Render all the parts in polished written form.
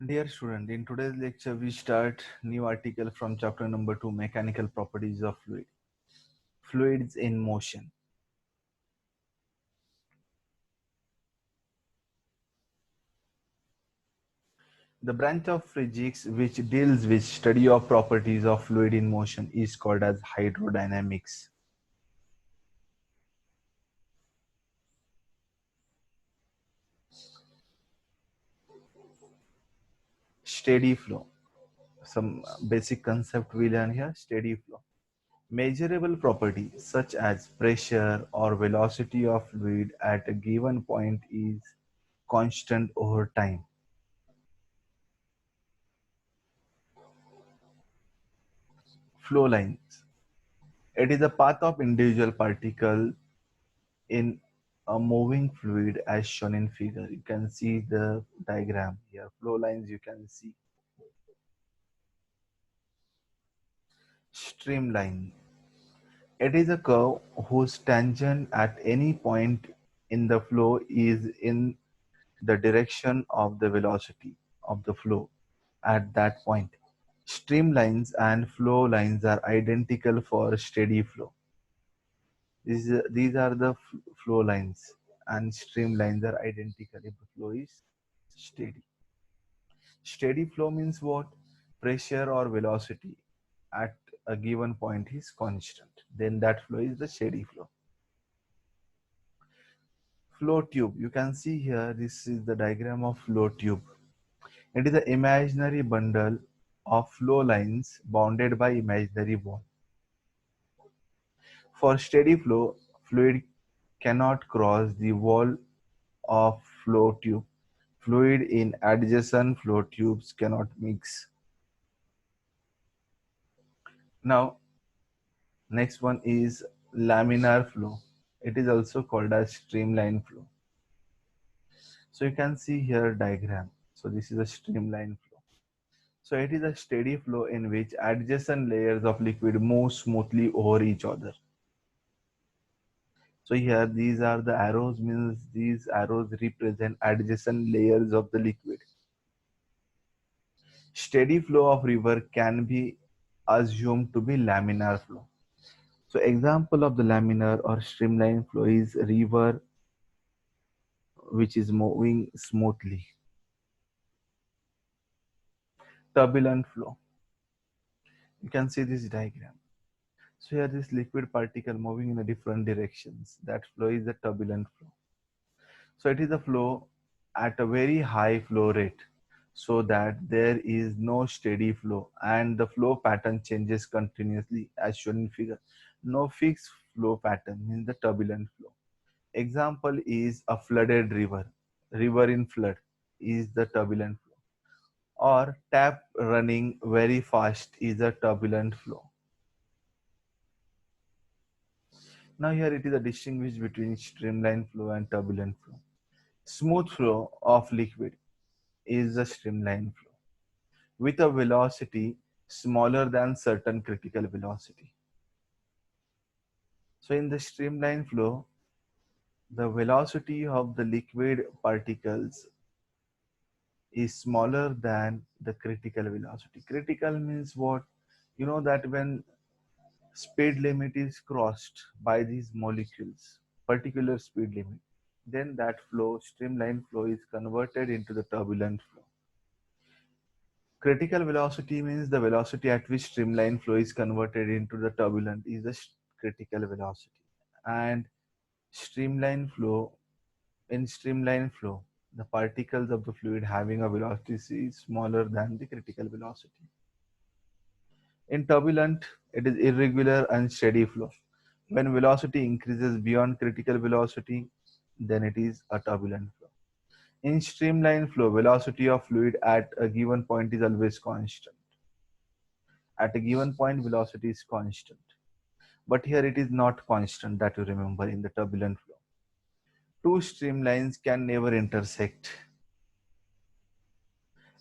Dear student, in today's lecture we start new article from chapter number 2, mechanical properties of fluids in motion. The branch of physics which deals with study of properties of fluid in motion is called as hydrodynamics. Steady flow. Some basic concept we learn here. Steady flow. Measurable properties such as pressure or velocity of fluid at a given point is constant over time. Flow lines. It is a path of individual particle in a moving fluid as shown in figure. You can see the diagram here. Flow lines you can see. Streamline. It is a curve whose tangent at any point in the flow is in the direction of the velocity of the flow at that point. Streamlines and flow lines are identical for steady flow. These are the flow lines, and streamlines are identical if the flow is steady. Steady flow means what? Pressure or velocity at a given point is constant. Then that flow is the steady flow. Flow tube. You can see here, this is the diagram of flow tube. It is an imaginary bundle of flow lines bounded by imaginary wall. For steady flow, fluid cannot cross the wall of flow tube. Fluid in adjacent flow tubes cannot mix. Now, next one is laminar flow. It is also called as streamline flow. So you can see here diagram. So this is a streamline flow. So it is a steady flow in which adjacent layers of liquid move smoothly over each other. So here these are the arrows, means these arrows represent adjacent layers of the liquid. Steady flow of river can be assumed to be laminar flow. So example of the laminar or streamline flow is river which is moving smoothly. Turbulent flow. You can see this diagram. So here this liquid particle moving in a different directions. That flow is the turbulent flow. So it is a flow at a very high flow rate so that there is no steady flow and the flow pattern changes continuously as shown in figure. No fixed flow pattern means the turbulent flow. Example is a flooded river. River in flood is the turbulent flow. Or tap running very fast is a turbulent flow. Now here it is a distinguish between streamline flow and turbulent flow. Smooth flow of liquid is a streamline flow with a velocity smaller than certain critical velocity. So in the streamline flow, the velocity of the liquid particles is smaller than the critical velocity. Critical means what? You know that when speed limit is crossed by these molecules, particular speed limit, then that flow, streamline flow, is converted into the turbulent flow. Critical velocity means the velocity at which streamline flow is converted into the turbulent is the critical velocity. And streamline flow, in streamline flow, the particles of the fluid having a velocity is smaller than the critical velocity. In turbulent, it is irregular and steady flow. When velocity increases beyond critical velocity, then it is a turbulent flow. In streamline flow, velocity of fluid at a given point is always constant. At a given point, velocity is constant. But here it is not constant, that you remember in the turbulent flow. Two streamlines can never intersect.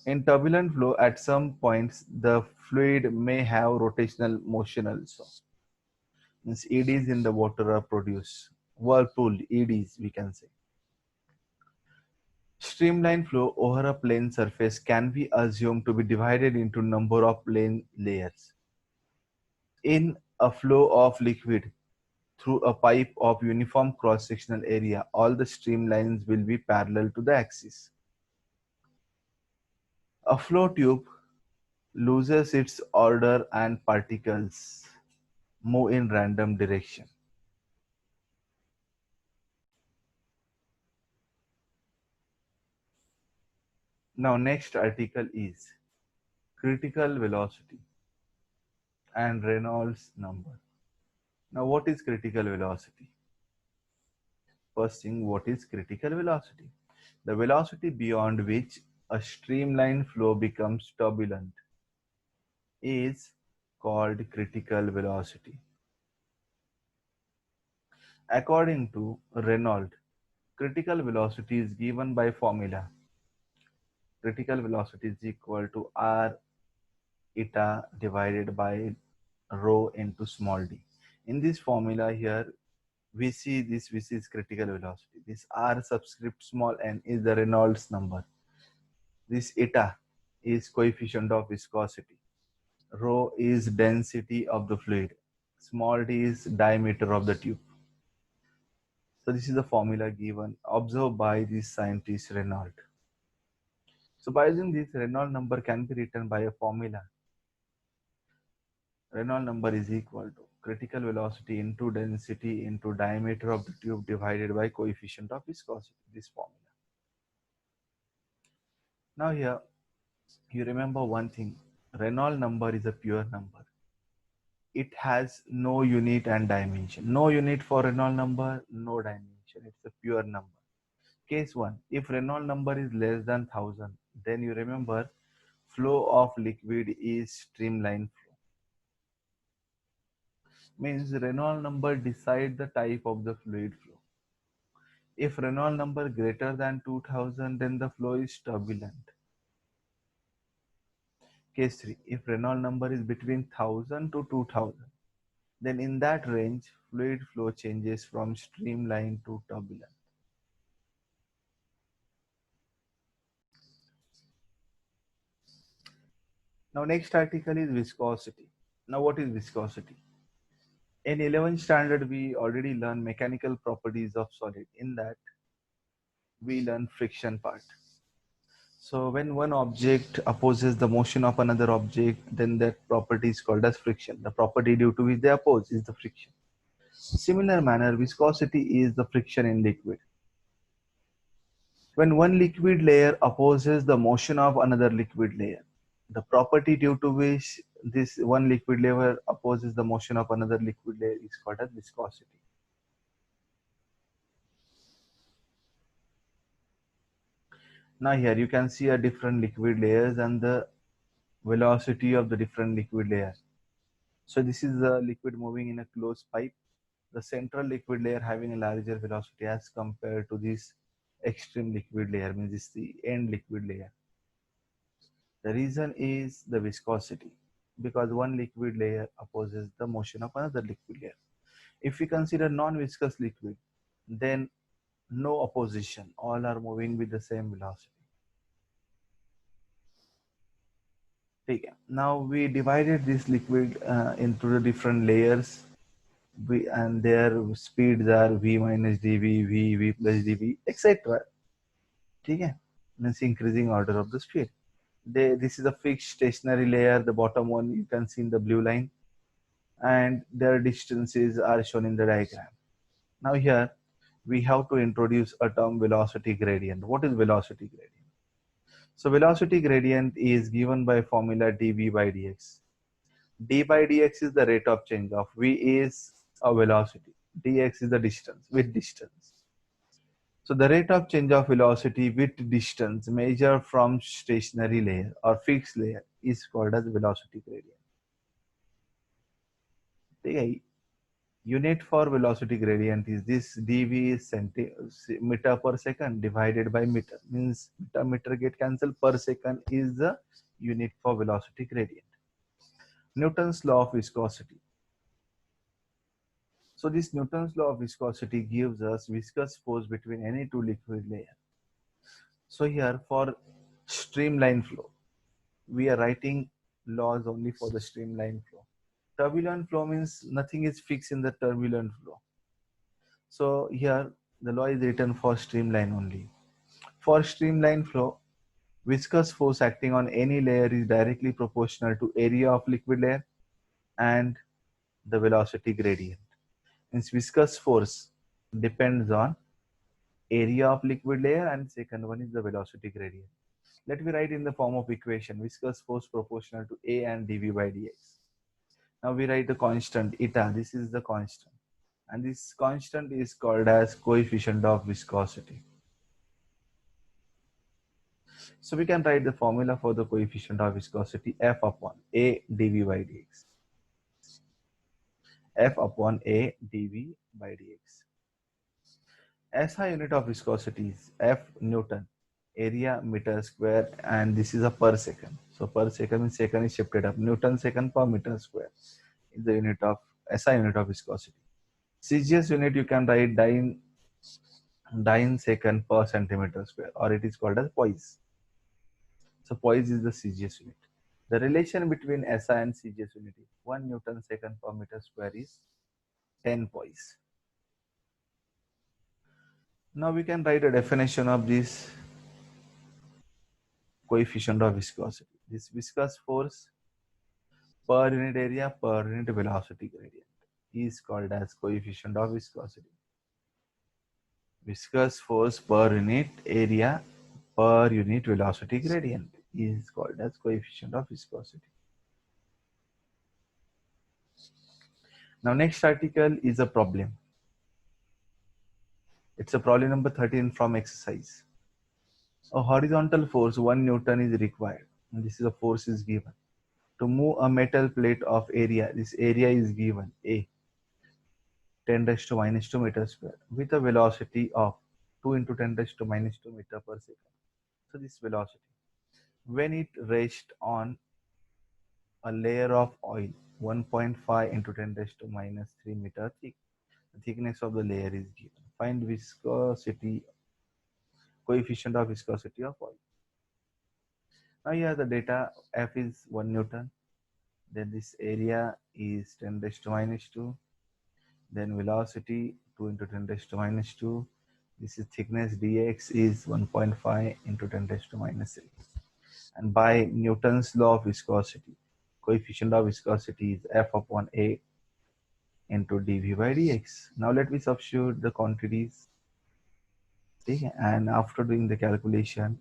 In turbulent flow, at some points, the fluid may have rotational motion also. Means eddies in the water are produced. Whirlpool, eddies, we can say. Streamline flow over a plane surface can be assumed to be divided into number of plane layers. In a flow of liquid through a pipe of uniform cross-sectional area, all the streamlines will be parallel to the axis. A flow tube loses its order and particles move in random direction. Now next article is critical velocity and Reynolds number. Now what is critical velocity? First thing, what is critical velocity? The velocity beyond which a streamline flow becomes turbulent is called critical velocity. According to Reynolds, critical velocity is given by formula. Critical velocity is equal to R eta divided by rho into small d. In this formula here, we see this, which is critical velocity. This R subscript small n is the Reynolds number. This eta is coefficient of viscosity. Rho is density of the fluid. Small d is diameter of the tube. So this is the formula given, observed by the scientist Reynolds. So by using this, Reynolds number can be written by a formula. Reynolds number is equal to critical velocity into density into diameter of the tube divided by coefficient of viscosity. This formula. Now here, you remember one thing. Reynolds number is a pure number. It has no unit and dimension. No unit for Reynolds number, no dimension. It's a pure number. Case 1. If Reynolds number is less than 1000, then you remember flow of liquid is streamline flow. Means Reynolds number decide the type of the fluid flow. If Reynolds number greater than 2000, then the flow is turbulent. Case 3. If Reynolds number is between 1000 to 2000, then in that range, fluid flow changes from streamline to turbulent. Now next article is viscosity. Now what is viscosity? In 11th standard, we already learned mechanical properties of solid. In that, we learn friction part. So when one object opposes the motion of another object, then that property is called as friction. The property due to which they oppose is the friction. Similar manner, viscosity is the friction in liquid. When one liquid layer opposes the motion of another liquid layer, the property due to which this one liquid layer opposes the motion of another liquid layer is called as viscosity. Now here you can see a different liquid layers and the velocity of the different liquid layers. So this is the liquid moving in a closed pipe. The central liquid layer having a larger velocity as compared to this extreme liquid layer, means this is the end liquid layer. The reason is the viscosity, because one liquid layer opposes the motion of another liquid layer. If we consider non-viscous liquid, then no opposition, all are moving with the same velocity. Okay. Now we divided this liquid into the different layers, and their speeds are v minus dv, v plus dv, etc. Okay. Means increasing order of the speed. This is a fixed stationary layer. The bottom one you can see in the blue line, and their distances are shown in the diagram. Now here we have to introduce a term velocity gradient. What is velocity gradient? So velocity gradient is given by formula dv by dx. D by dx is the rate of change of v is a velocity, dx is the distance with distance. So the rate of change of velocity with distance measured from stationary layer or fixed layer is called as velocity gradient. The unit for velocity gradient is this, dv is meter per second divided by meter, means meter get cancelled, per second is the unit for velocity gradient. Newton's law of viscosity. So this Newton's law of viscosity gives us viscous force between any two liquid layers. So here for streamline flow, we are writing laws only for the streamline flow. Turbulent flow means nothing is fixed in the turbulent flow. So here the law is written for streamline only. For streamline flow, viscous force acting on any layer is directly proportional to area of liquid layer and the velocity gradient. Means viscous force depends on area of liquid layer and second one is the velocity gradient. Let me write in the form of equation viscous force proportional to A and dV by dx. Now we write the constant eta. This is the constant and this constant is called as coefficient of viscosity. So we can write the formula for the coefficient of viscosity F upon A dV by dx. F upon A dV by dx. SI unit of viscosity is F Newton, area meter square, and this is a per second. So per second means second is shifted up. Newton second per meter square is the unit of SI unit of viscosity. CGS unit you can write dyne second per centimeter square, or it is called as poise. So poise is the CGS unit. The relation between SI and CGS unit is 1 Newton second per meter square is 10 poise. Now we can write a definition of this coefficient of viscosity. This viscous force per unit area per unit velocity gradient is called as coefficient of viscosity. Viscous force per unit area per unit velocity gradient is called as coefficient of viscosity. Now next article is a problem. It's a problem number 13 from exercise. A horizontal force 1 Newton is required. And this is a force is given. To move a metal plate of area, this area is given A 10 raised to minus 2 meter square with a velocity of 2 into 10 raised to minus 2 meter per second. So this velocity, when it rests on a layer of oil 1.5 into 10 raised to minus 3 meter thick, the thickness of the layer is given. Find viscosity, coefficient of viscosity of oil. Now here the data F is 1 Newton, then this area is 10 raised to minus 2, then velocity 2 into 10 raised to minus 2. This is thickness dx is 1.5 into 10 raised to minus 3. And by Newton's law of viscosity, coefficient of viscosity is F upon A into dV by dx. Now let me substitute the quantities. Okay? And after doing the calculation,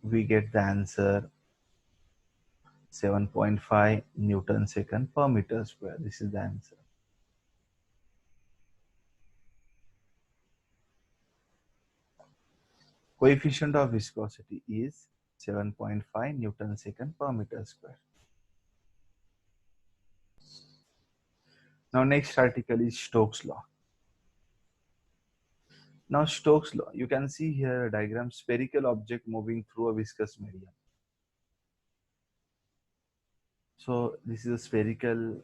we get the answer 7.5 Newton second per meter square. This is the answer. Coefficient of viscosity is 7.5 Newton second per meter square. Now next article is Stokes law. Now Stokes law, you can see here a diagram, spherical object moving through a viscous medium. So this is a spherical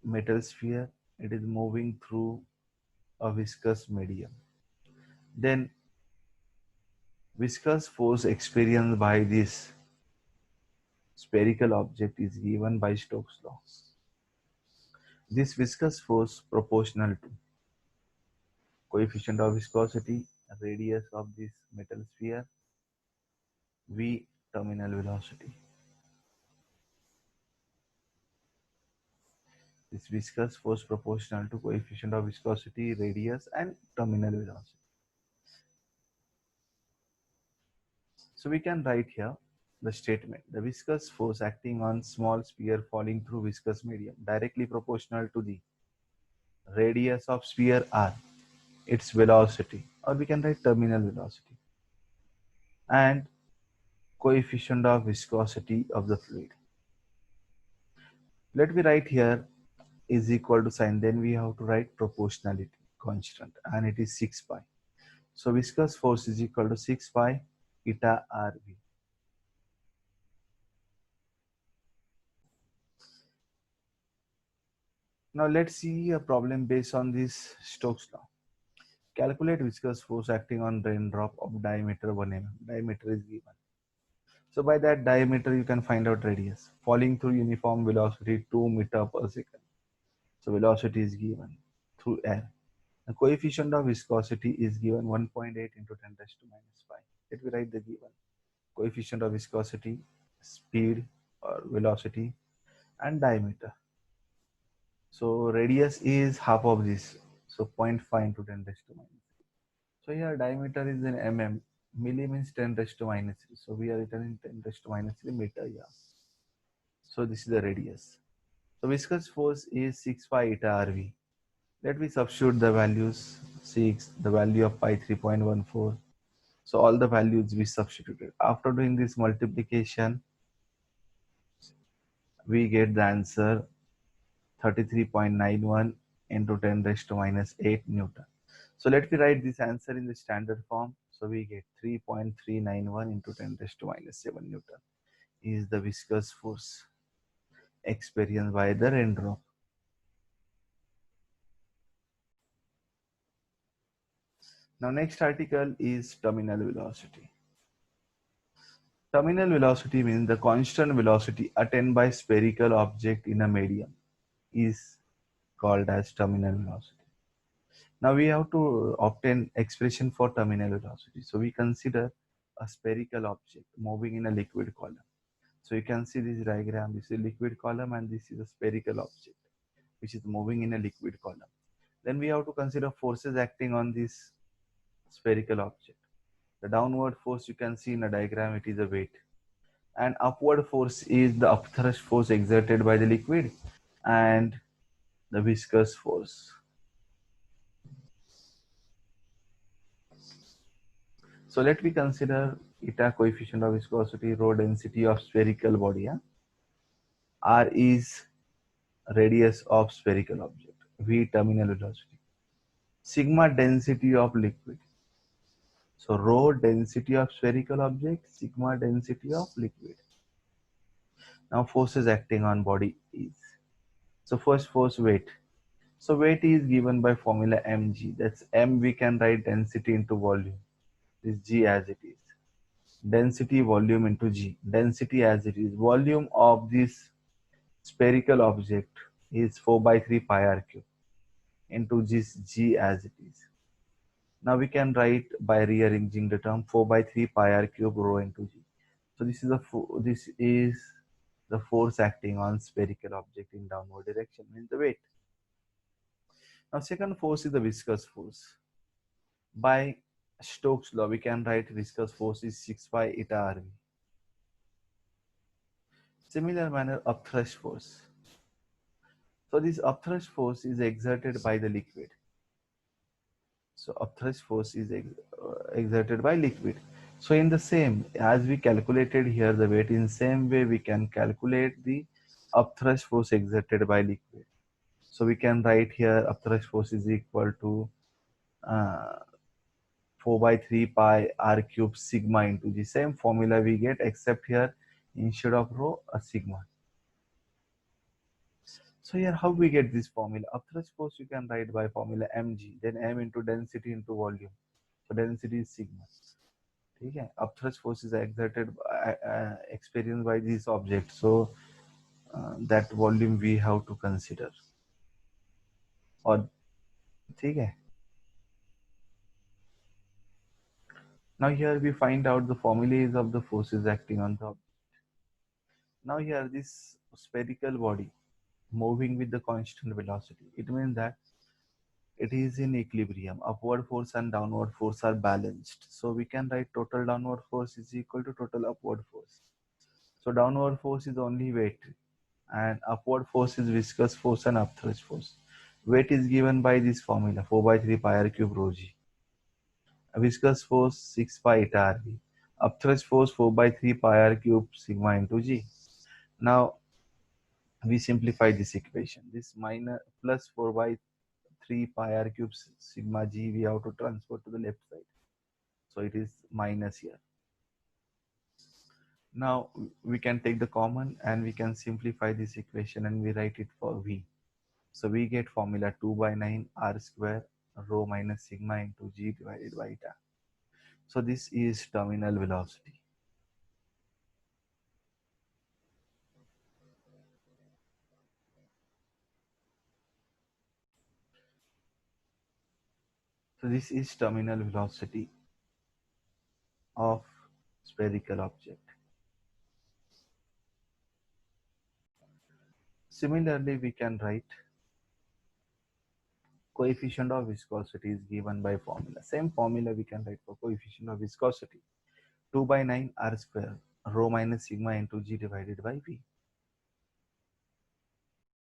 metal sphere. It is moving through a viscous medium. Then viscous force experienced by this spherical object is given by Stokes law. This viscous force proportional to coefficient of viscosity, radius of this metal sphere, v terminal velocity. This viscous force proportional to coefficient of viscosity, radius and terminal velocity. So we can write here the statement. The viscous force acting on small sphere falling through viscous medium directly proportional to the radius of sphere r, its velocity, or we can write terminal velocity, and coefficient of viscosity of the fluid. Let me write here is equal to sign, then we have to write proportionality constant and it is 6 pi. So viscous force is equal to 6 pi eta RV. Now let's see a problem based on this Stokes law. Calculate viscous force acting on raindrop of diameter 1 mm. Diameter is given. So by that diameter, you can find out radius. Falling through uniform velocity 2 meter per second. So velocity is given through air. The coefficient of viscosity is given 1.8 into 10 raised to minus 5. Let me write the given coefficient of viscosity, speed or velocity, and diameter. So radius is half of this. So 0.5 into 10 raised to minus 3. So here diameter is in mm. Milli means 10 raised to minus 3. So we are written in 10 raised to minus 3 meter. Yeah. So this is the radius. So viscous force is 6 pi eta RV. Let me substitute the values. 6, the value of pi 3.14. So all the values we substituted. After doing this multiplication, we get the answer 33.91 into 10 raised to minus 8 Newton. So let me write this answer in the standard form. So we get 3.391 into 10 raised to minus 7 Newton is the viscous force experienced by the raindrop. Now next article is terminal velocity. Terminal velocity means the constant velocity attained by spherical object in a medium is called as terminal velocity. Now we have to obtain expression for terminal velocity. So we consider a spherical object moving in a liquid column. So you can see this diagram. This is a liquid column and this is a spherical object which is moving in a liquid column. Then we have to consider forces acting on this spherical object. The downward force you can see in a diagram, it is a weight. And upward force is the upthrust force exerted by the liquid and the viscous force. So let me consider eta coefficient of viscosity, rho density of spherical body. Yeah? R is radius of spherical object. V terminal velocity. Sigma density of liquid. So rho density of spherical object, sigma density of liquid. Now forces acting on body is. So first force weight. So weight is given by formula mg. That's m we can write density into volume. This g as it is. Density volume into g. Density as it is. Volume of this spherical object is 4 by 3 pi r cube into this g as it is. Now we can write by rearranging the term 4 by 3 pi r cube rho into g. So this is the force acting on spherical object in downward direction, means the weight. Now second force is the viscous force. By Stokes law, we can write viscous force is 6 pi eta RV. Similar manner, upthrust force. So this upthrust force is exerted by the liquid. So upthrust force is exerted by liquid. So in the same, as we calculated here the weight, in same way we can calculate the upthrust force exerted by liquid. So we can write here upthrust force is equal to 4 by 3 pi r cube sigma into the same formula we get, except here instead of rho a sigma. So here how we get this formula? Upthrust force you can write by formula mg, then m into density into volume. So density is sigma. Okay. Upthrust force is exerted experienced by this object. So that volume we have to consider. Or okay. Now here we find out the formulas of the forces acting on the object. Now here this spherical body moving with the constant velocity. It means that it is in equilibrium. Upward force and downward force are balanced. So we can write total downward force is equal to total upward force. So downward force is only weight and upward force is viscous force and upthrust force. Weight is given by this formula 4 by 3 pi r cube rho g. Viscous force 6 pi eta rv. Upthrust force 4 by 3 pi r cube sigma into g. Now we simplify this equation. This minus plus 4 by 3 pi r cube sigma g we have to transfer to the left side. So it is minus here. Now we can take the common and we can simplify this equation and we write it for v. So we get formula 2 by 9 r square rho minus sigma into g divided by eta. So this is terminal velocity. So this is terminal velocity of spherical object. Similarly, we can write coefficient of viscosity is given by formula. Same formula we can write for coefficient of viscosity. 2 by 9 r square rho minus sigma into g divided by v.